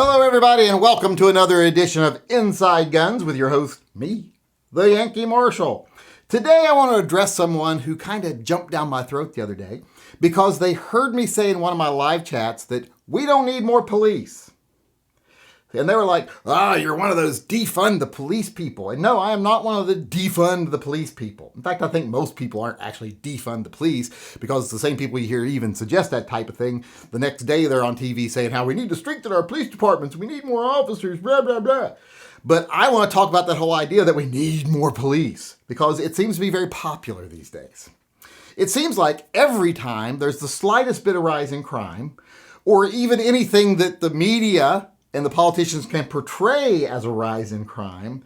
Hello, everybody, and welcome to another edition of Inside Guns with your host, me, the Yankee Marshal. Today, I want to address someone who kind of jumped down my throat the other day because they heard me say in one of my live chats that we don't need more police. And they were like, you're one of those defund the police people. And no, I am not one of the defund the police people. In fact, I think most people aren't actually defund the police because it's the same people you hear even suggest that type of thing. The next day they're on TV saying how we need to strengthen our police departments. We need more officers, blah, blah, blah. But I want to talk about that whole idea that we need more police because it seems to be very popular these days. It seems like every time there's the slightest bit of rise in crime or even anything that the media and the politicians can portray as a rise in crime,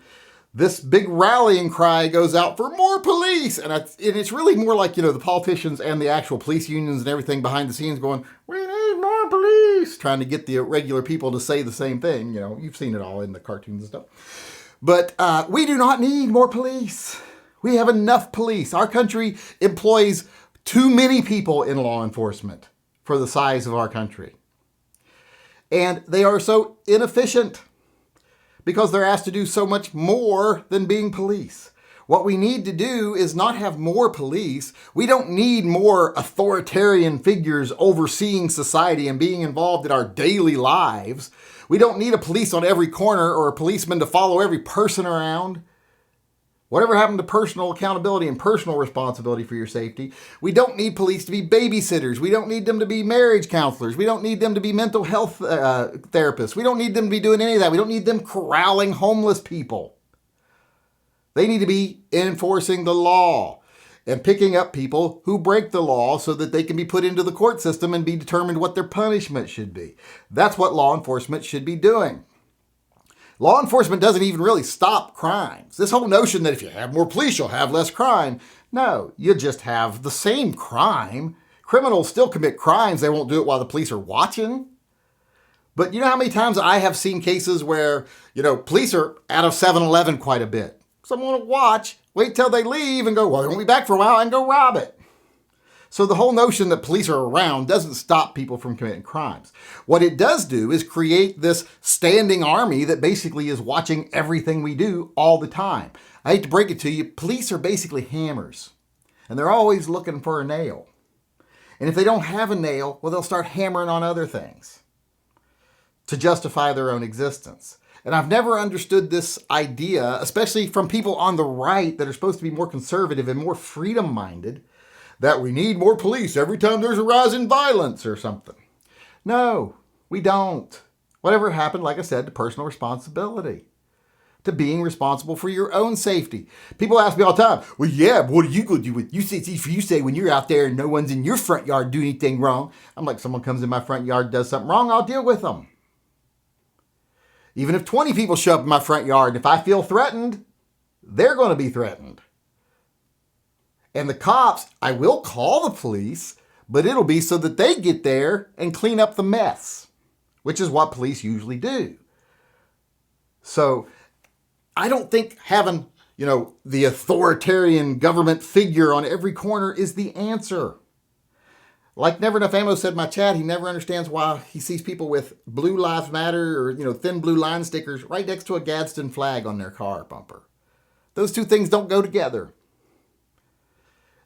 this big rallying cry goes out for more police. And it's really more like, the politicians and the actual police unions and everything behind the scenes going, we need more police, trying to get the regular people to say the same thing. You've seen it all in the cartoons and stuff. But we do not need more police. We have enough police. Our country employs too many people in law enforcement for the size of our country. And they are so inefficient because they're asked to do so much more than being police. What we need to do is not have more police. We don't need more authoritarian figures overseeing society and being involved in our daily lives. We don't need a police on every corner or a policeman to follow every person around. Whatever happened to personal accountability and personal responsibility for your safety? We don't need police to be babysitters. We don't need them to be marriage counselors. We don't need them to be mental health therapists. We don't need them to be doing any of that. We don't need them corralling homeless people. They need to be enforcing the law and picking up people who break the law so that they can be put into the court system and be determined what their punishment should be. That's what law enforcement should be doing. Law enforcement doesn't even really stop crimes. This whole notion that if you have more police, you'll have less crime. No, you just have the same crime. Criminals still commit crimes. They won't do it while the police are watching. But you know how many times I have seen cases where, police are out of 7-Eleven quite a bit. Someone will watch, wait till they leave and go, well, they won't be back for a while, and go rob it. So the whole notion that police are around doesn't stop people from committing crimes. What it does do is create this standing army that basically is watching everything we do all the time. I hate to break it to you, police are basically hammers, and they're always looking for a nail. And if they don't have a nail, well, they'll start hammering on other things to justify their own existence. And I've never understood this idea, especially from people on the right that are supposed to be more conservative and more freedom-minded, that we need more police every time there's a rise in violence or something. No, we don't. Whatever happened, like I said, to personal responsibility, to being responsible for your own safety. People ask me all the time, well, yeah, but what are you going to do with you say when you're out there and no one's in your front yard doing anything wrong? I'm like, someone comes in my front yard, does something wrong, I'll deal with them. Even if 20 people show up in my front yard, if I feel threatened, they're going to be threatened. And the cops, I will call the police, but it'll be so that they get there and clean up the mess, which is what police usually do. So I don't think having, the authoritarian government figure on every corner is the answer. Like Never Enough Ammo said in my chat, he never understands why he sees people with Blue Lives Matter or, thin blue line stickers right next to a Gadsden flag on their car bumper. Those two things don't go together.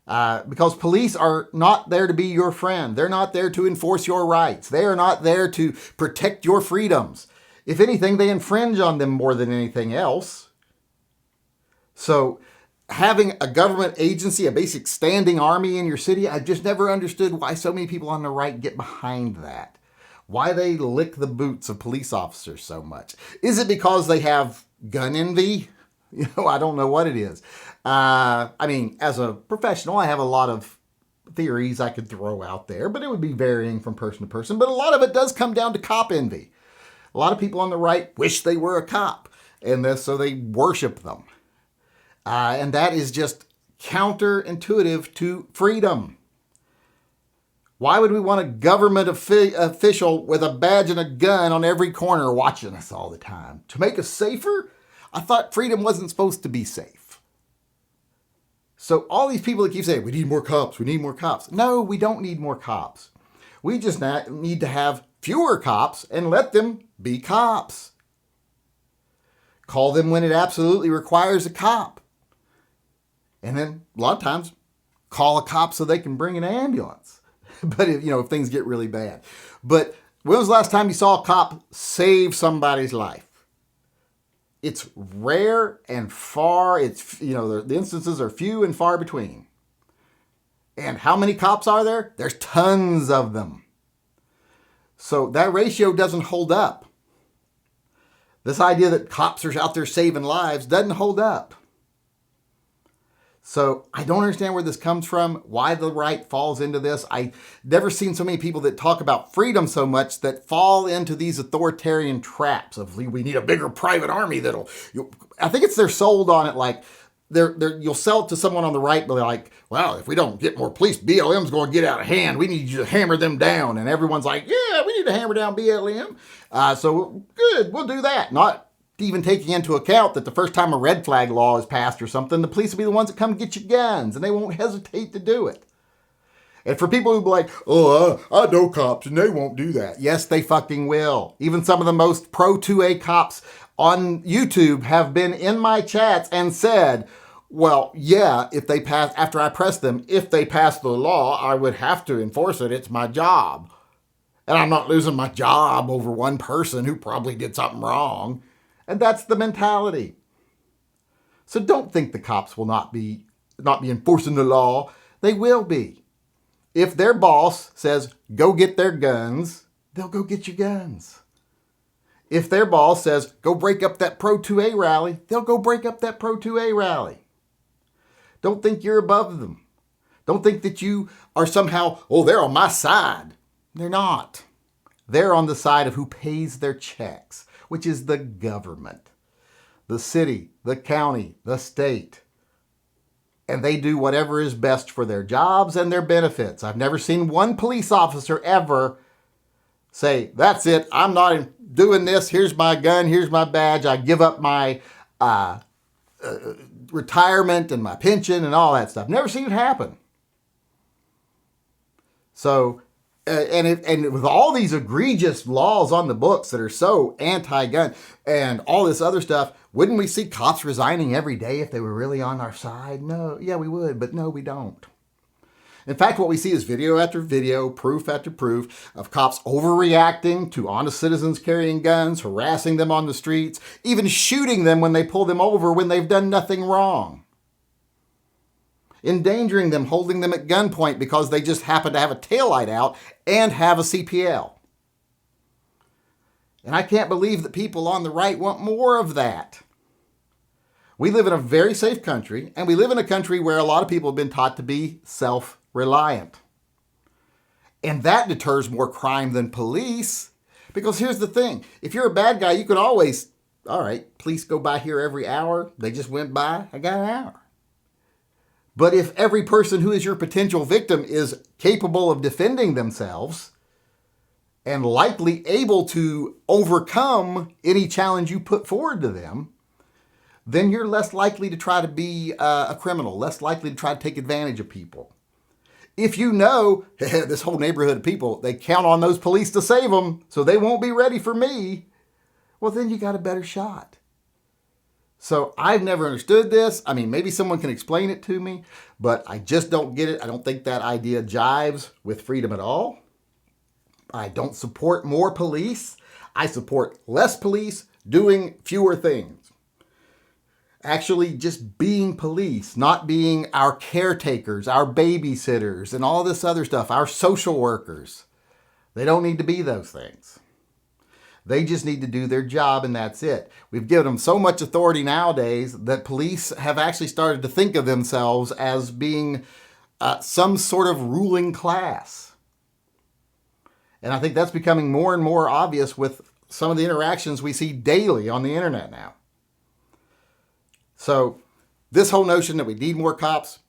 Because police are not there to be your friend. They're not there to enforce your rights. They are not there to protect your freedoms. If anything, they infringe on them more than anything else. So having a government agency, a basic standing army in your city, I've just never understood why so many people on the right get behind that. Why they lick the boots of police officers so much. Is it because they have gun envy? I don't know what it is. As a professional, I have a lot of theories I could throw out there, but it would be varying from person to person. But a lot of it does come down to cop envy. A lot of people on the right wish they were a cop, and so they worship them. And that is just counterintuitive to freedom. Why would we want a government official with a badge and a gun on every corner watching us all the time? To make us safer? I thought freedom wasn't supposed to be safe. So all these people that keep saying, we need more cops, we need more cops. No, we don't need more cops. We just need to have fewer cops and let them be cops. Call them when it absolutely requires a cop. And then a lot of times call a cop so they can bring an ambulance. But if things get really bad. But when was the last time you saw a cop save somebody's life? It's rare and far. The instances are few and far between. And how many cops are there? There's tons of them. So that ratio doesn't hold up. This idea that cops are out there saving lives doesn't hold up. So I don't understand where this comes from, why the right falls into this. I've never seen so many people that talk about freedom so much that fall into these authoritarian traps of we need a bigger private army I think they're sold on it like you'll sell it to someone on the right, but they're like, well, if we don't get more police, BLM's going to get out of hand. We need you to hammer them down. And everyone's like, yeah, we need to hammer down BLM. So good, we'll do that. Not even taking into account that the first time a red flag law is passed or something, the police will be the ones that come get your guns, and they won't hesitate to do it. And for people who be like, I know cops, and they won't do that. Yes, they fucking will. Even some of the most pro-2A cops on YouTube have been in my chats and said, well, yeah, after I press them, if they pass the law, I would have to enforce it. It's my job. And I'm not losing my job over one person who probably did something wrong. And that's the mentality. So don't think the cops will not be enforcing the law. They will be. If their boss says, go get their guns, they'll go get your guns. If their boss says, go break up that Pro-2A rally, they'll go break up that Pro-2A rally. Don't think you're above them. Don't think that you are somehow, they're on my side. They're not. They're on the side of who pays their checks, which is the government, the city, the county, the state. And they do whatever is best for their jobs and their benefits. I've never seen one police officer ever say, that's it, I'm not doing this, here's my gun, here's my badge, I give up my retirement and my pension and all that stuff. Never seen it happen. So, and with all these egregious laws on the books that are so anti-gun and all this other stuff, wouldn't we see cops resigning every day if they were really on our side? No, yeah, we would, but no, we don't. In fact, what we see is video after video, proof after proof of cops overreacting to honest citizens carrying guns, harassing them on the streets, even shooting them when they pull them over when they've done nothing wrong. Endangering them, holding them at gunpoint because they just happen to have a taillight out and have a CPL. And I can't believe that people on the right want more of that. We live in a very safe country, and we live in a country where a lot of people have been taught to be self-reliant. And that deters more crime than police. Because here's the thing. If you're a bad guy, you can always, all right, police go by here every hour. They just went by. I got an hour. But if every person who is your potential victim is capable of defending themselves and likely able to overcome any challenge you put forward to them, then you're less likely to try to be a criminal, less likely to try to take advantage of people. If you know, this whole neighborhood of people, they count on those police to save them, so they won't be ready for me, well, then you got a better shot. So I've never understood this. I mean, maybe someone can explain it to me, but I just don't get it. I don't think that idea jives with freedom at all. I don't support more police. I support less police doing fewer things. Actually just being police, not being our caretakers, our babysitters, and all this other stuff, our social workers. They don't need to be those things. They just need to do their job, and that's it. We've given them so much authority nowadays that police have actually started to think of themselves as being some sort of ruling class. And I think that's becoming more and more obvious with some of the interactions we see daily on the internet now. So this whole notion that we need more cops,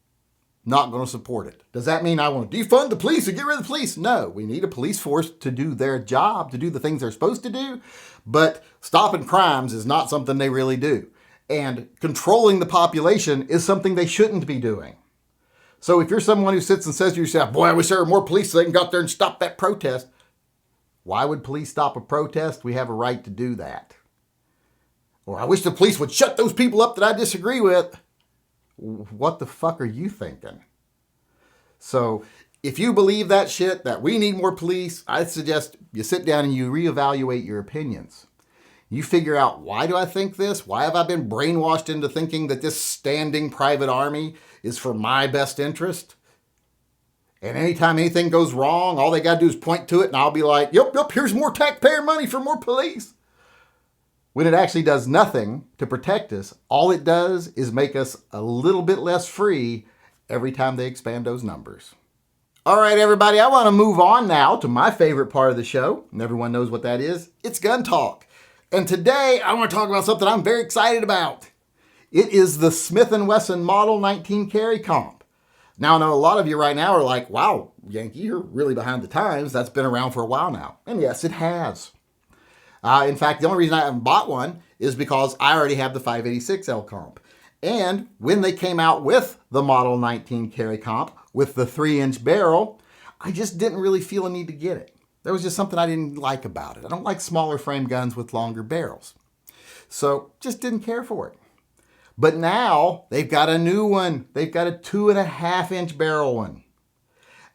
not going to support it. Does that mean I want to defund the police and get rid of the police? No, we need a police force to do their job, to do the things they're supposed to do. But stopping crimes is not something they really do. And controlling the population is something they shouldn't be doing. So if you're someone who sits and says to yourself, boy, I wish there were more police so they can go out there and stop that protest. Why would police stop a protest? We have a right to do that. Or I wish the police would shut those people up that I disagree with. What the fuck are you thinking? So if you believe that shit, that we need more police, I suggest you sit down and you reevaluate your opinions. You figure out, why do I think this? Why have I been brainwashed into thinking that this standing private army is for my best interest? And anytime anything goes wrong, all they got to do is point to it and I'll be like, yep, here's more taxpayer money for more police. When it actually does nothing to protect us, all it does is make us a little bit less free every time they expand those numbers. All right, everybody, I want to move on now to my favorite part of the show, and everyone knows what that is. It's gun talk. And today I want to talk about something I'm very excited about. It is the Smith Wesson Model 19 Carry Comp. Now, I know a lot of you right now are like, wow, Yankee, you're really behind the times. That's been around for a while now. And yes, it has. In fact, the only reason I haven't bought one is because I already have the 586L Comp. And when they came out with the Model 19 Carry Comp with the 3-inch barrel, I just didn't really feel a need to get it. There was just something I didn't like about it. I don't like smaller frame guns with longer barrels. So just didn't care for it. But now they've got a new one. They've got a 2.5-inch barrel one.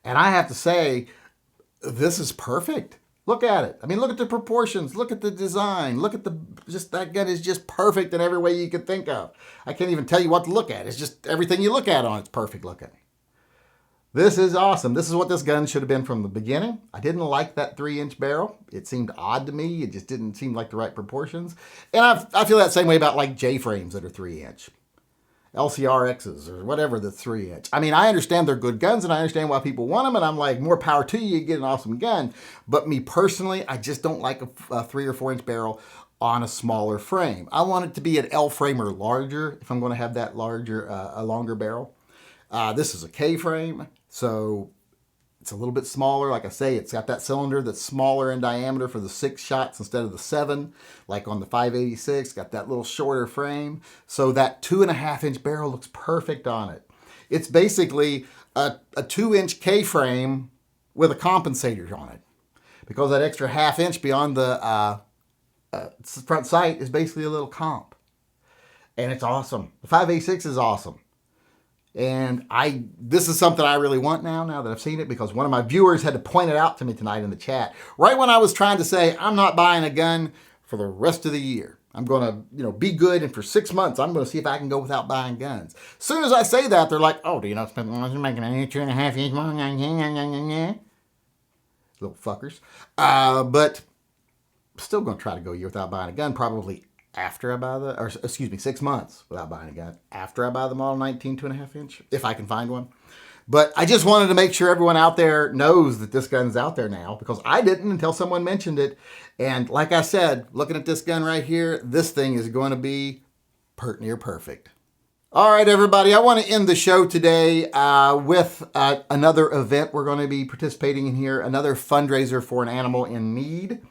And I have to say, this is perfect. Look at it. I mean, look at the proportions. Look at the design. Look at that gun is just perfect in every way you could think of. I can't even tell you what to look at. It's just everything you look at on it's perfect looking. This is awesome. This is what this gun should have been from the beginning. I didn't like that 3-inch barrel. It seemed odd to me. It just didn't seem like the right proportions. And I feel that same way about like J-frames that are 3-inch. LCRXs or whatever that's 3-inch. I mean, I understand they're good guns and I understand why people want them. And I'm like, more power to you, you get an awesome gun. But me personally, I just don't like a 3 or 4-inch barrel on a smaller frame. I want it to be an L frame or larger if I'm going to have that a longer barrel. This is a K frame. So it's a little bit smaller. Like I say, it's got that cylinder that's smaller in diameter for the 6 shots instead of the 7. Like on the 586, got that little shorter frame. So that 2.5-inch barrel looks perfect on it. It's basically a 2-inch K frame with a compensator on it. Because that extra 1/2 inch beyond the front sight is basically a little comp. And it's awesome. The 586 is awesome. And this is something I really want now that I've seen it, because one of my viewers had to point it out to me tonight in the chat. Right when I was trying to say, I'm not buying a gun for the rest of the year. I'm going to, be good. And for 6 months, I'm going to see if I can go without buying guns. As soon as I say that, they're like, oh, do you know Smith Wesson making an 2.5-inch long? Little fuckers. But still going to try to go a year without buying a gun, probably after I buy 6 months without buying a gun, after I buy the Model 19 2.5-inch, if I can find one. But I just wanted to make sure everyone out there knows that this gun's out there now, because I didn't until someone mentioned it. And like I said, looking at this gun right here, this thing is going to be pert near perfect. All right, everybody, I want to end the show today with another event we're going to be participating in here, another fundraiser for an animal in need.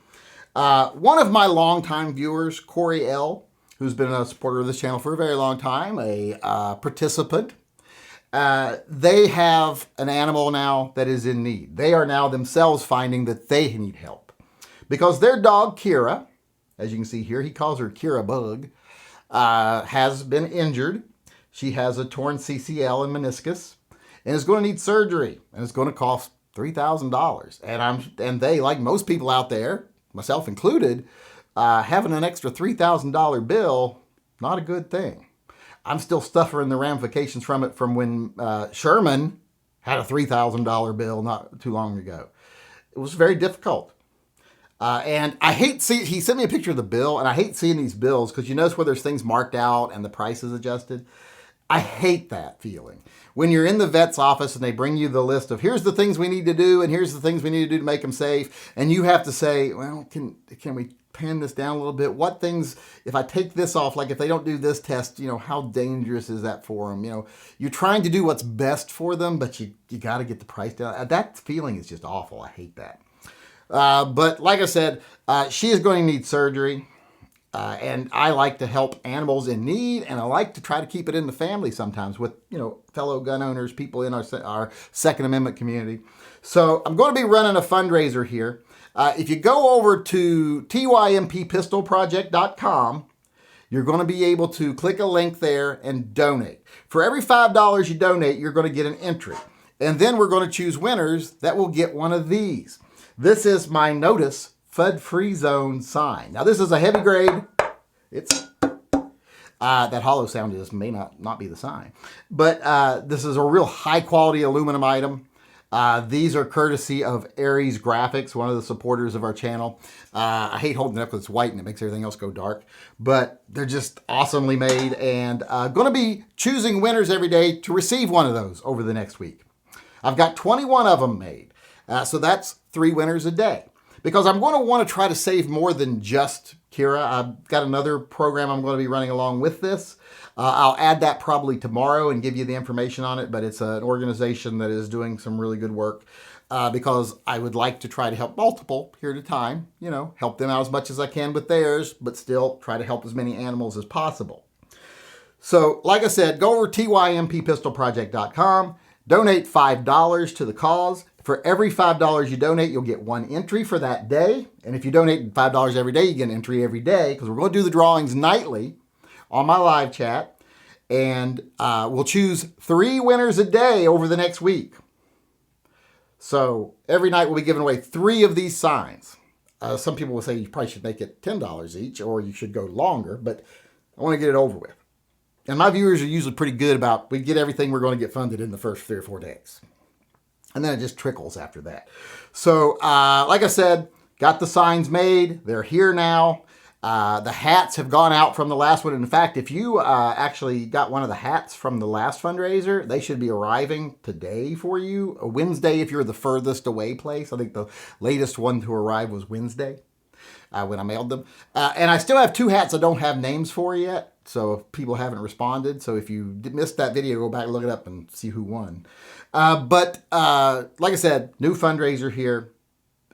One of my longtime viewers, Corey L., who's been a supporter of this channel for a very long time, a participant, they have an animal now that is in need. They are now themselves finding that they need help. Because their dog, Kira, as you can see here, he calls her Kira Bug, has been injured. She has a torn CCL and meniscus and is going to need surgery. And it's going to cost $3,000. And they, like most people out there, myself included, having an extra $3,000 bill, not a good thing. I'm still suffering the ramifications from it from when Sherman had a $3,000 bill not too long ago. It was very difficult. And I hate he sent me a picture of the bill, and I hate seeing these bills because you notice where there's things marked out and the price is adjusted. I hate that feeling. When you're in the vet's office and they bring you the list of here's the things we need to do and here's the things we need to do to make them safe, and you have to say, well, can we pan this down a little bit? What things, if I take this off, like if they don't do this test, how dangerous is that for them? You're trying to do what's best for them, but you got to get the price down. That feeling is just awful. I hate that. But like I said, she is going to need surgery. And I like to help animals in need, and I like to try to keep it in the family sometimes with, fellow gun owners, people in our Second Amendment community. So I'm going to be running a fundraiser here. If you go over to tymppistolproject.com, you're going to be able to click a link there and donate. For every $5 you donate, you're going to get an entry. And then we're going to choose winners that will get one of these. This is my Notice FUD-Free Zone sign. Now, this is a heavy grade. It's that hollow sound just may not be the sign. But this is a real high-quality aluminum item. These are courtesy of Aries Graphics, one of the supporters of our channel. I hate holding it up because it's white and it makes everything else go dark. But they're just awesomely made, and going to be choosing winners every day to receive one of those over the next week. I've got 21 of them made. So that's 3 winners a day. Because I'm going to want to try to save more than just Kira. I've got another program I'm going to be running along with this. I'll add that probably tomorrow and give you the information on it, but it's an organization that is doing some really good work because I would like to try to help multiple here at a time, help them out as much as I can with theirs, but still try to help as many animals as possible. So, like I said, go over to tymppistolproject.com, donate $5 to the cause. For every $5 you donate, you'll get 1 entry for that day. And if you donate $5 every day, you get an entry every day because we're going to do the drawings nightly on my live chat. And we'll choose 3 winners a day over the next week. So every night we'll be giving away 3 of these signs. Some people will say you probably should make it $10 each or you should go longer, but I want to get it over with. And my viewers are usually pretty good about, we get everything we're going to get funded in the first 3 or 4 days. And then it just trickles after that. So, like I said, got the signs made. They're here now. The hats have gone out from the last one. In fact, if you actually got one of the hats from the last fundraiser, they should be arriving today for you. A Wednesday if you're the furthest away place. I think the latest one to arrive was Wednesday when I mailed them. And I still have 2 hats I don't have names for yet. So if people haven't responded. So if you missed that video, go back and look it up and see who won. But like I said, new fundraiser here,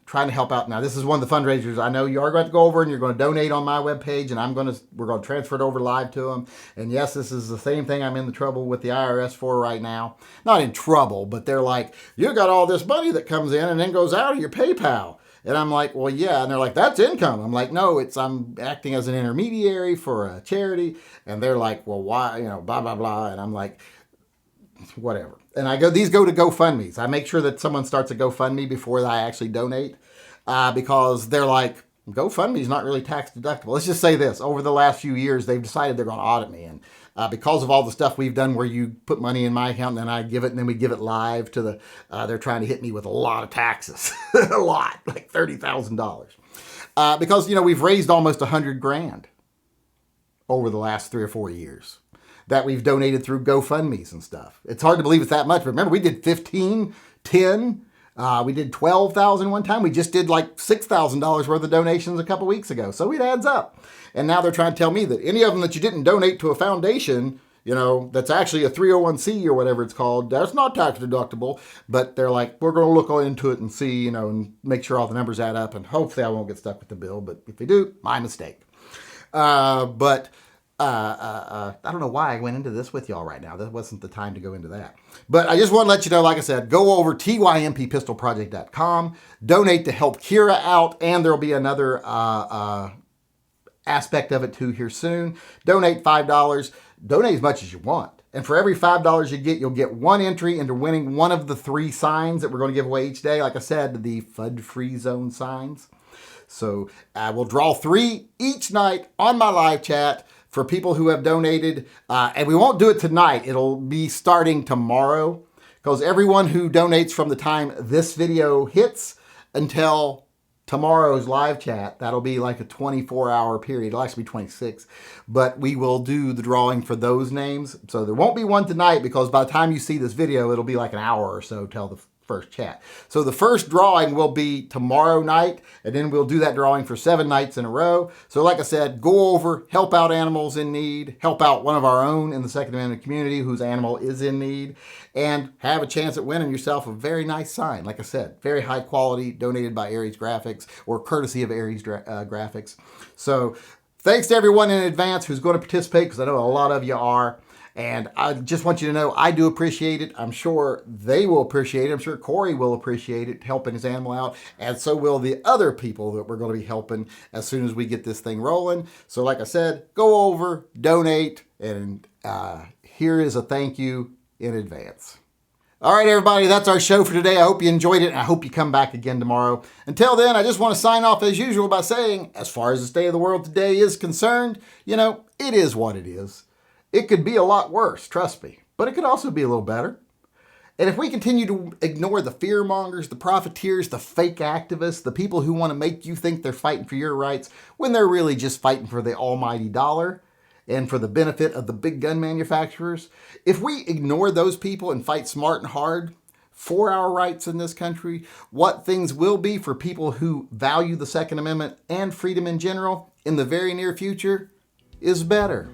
trying to help out. Now, this is one of the fundraisers I know you are going to go over and you're going to donate on my webpage, and we're going to transfer it over live to them. And yes, this is the same thing I'm in the trouble with the IRS for right now. Not in trouble, but they're like, you got all this money that comes in and then goes out of your PayPal. And I'm like, well, yeah. And they're like, that's income. I'm like, no, I'm acting as an intermediary for a charity. And they're like, well, why, blah, blah, blah. And I'm like, whatever. And these go to GoFundMes. I make sure that someone starts a GoFundMe before I actually donate because they're like, GoFundMe is not really tax deductible. Let's just say this. Over the last few years, they've decided they're going to audit me. And because of all the stuff we've done where you put money in my account and then I give it and then we give it live to they're trying to hit me with a lot of taxes. A lot, like $30,000. Because, we've raised almost $100,000 over the last 3 or 4 years that we've donated through GoFundMes and stuff. It's hard to believe it's that much, but remember we did 15, 10, we did 12,000 one time. We just did like $6,000 worth of donations a couple weeks ago. So it adds up. And now they're trying to tell me that any of them that you didn't donate to a foundation, that's actually a 301c or whatever it's called, that's not tax deductible. But they're like, we're going to look into it and see, and make sure all the numbers add up. And hopefully I won't get stuck with the bill. But if they do, my mistake. I don't know why I went into this with y'all right now. That wasn't the time to go into that. But I just want to let you know, like I said, go over tymppistolproject.com, donate to help Kira out, and there'll be another aspect of it too here soon. Donate $5. Donate as much as you want. And for every $5 you get, you'll get 1 entry into winning one of the 3 signs that we're going to give away each day. Like I said, the FUD-Free Zone signs. So we'll draw 3 each night on my live chat for people who have donated. And we won't do it tonight. It'll be starting tomorrow because everyone who donates from the time this video hits until tomorrow's live chat, that'll be like a 24-hour period. It'll actually be 26. But we will do the drawing for those names. So there won't be one tonight because by the time you see this video, it'll be like an hour or so till the first chat. So the first drawing will be tomorrow night, and then we'll do that drawing for 7 nights in a row. So like I said, go over, help out animals in need, help out one of our own in the Second Amendment community whose animal is in need, and have a chance at winning yourself a very nice sign. Like I said, very high quality, donated by Aries Graphics or courtesy of Aries Graphics. So Thanks to everyone in advance who's going to participate, because I know a lot of you are. And I just want you to know I do appreciate it. I'm sure they will appreciate it. I'm sure Corey will appreciate it, helping his animal out. And so will the other people that we're going to be helping as soon as we get this thing rolling. So like I said, go over, donate, and here is a thank you in advance. All right, everybody, that's our show for today. I hope you enjoyed it, and I hope you come back again tomorrow. Until then, I just want to sign off as usual by saying, as far as the state of the world today is concerned, it is what it is. It could be a lot worse, trust me, but it could also be a little better. And if we continue to ignore the fearmongers, the profiteers, the fake activists, the people who want to make you think they're fighting for your rights when they're really just fighting for the almighty dollar and for the benefit of the big gun manufacturers, if we ignore those people and fight smart and hard for our rights in this country, what things will be for people who value the Second Amendment and freedom in general in the very near future is better.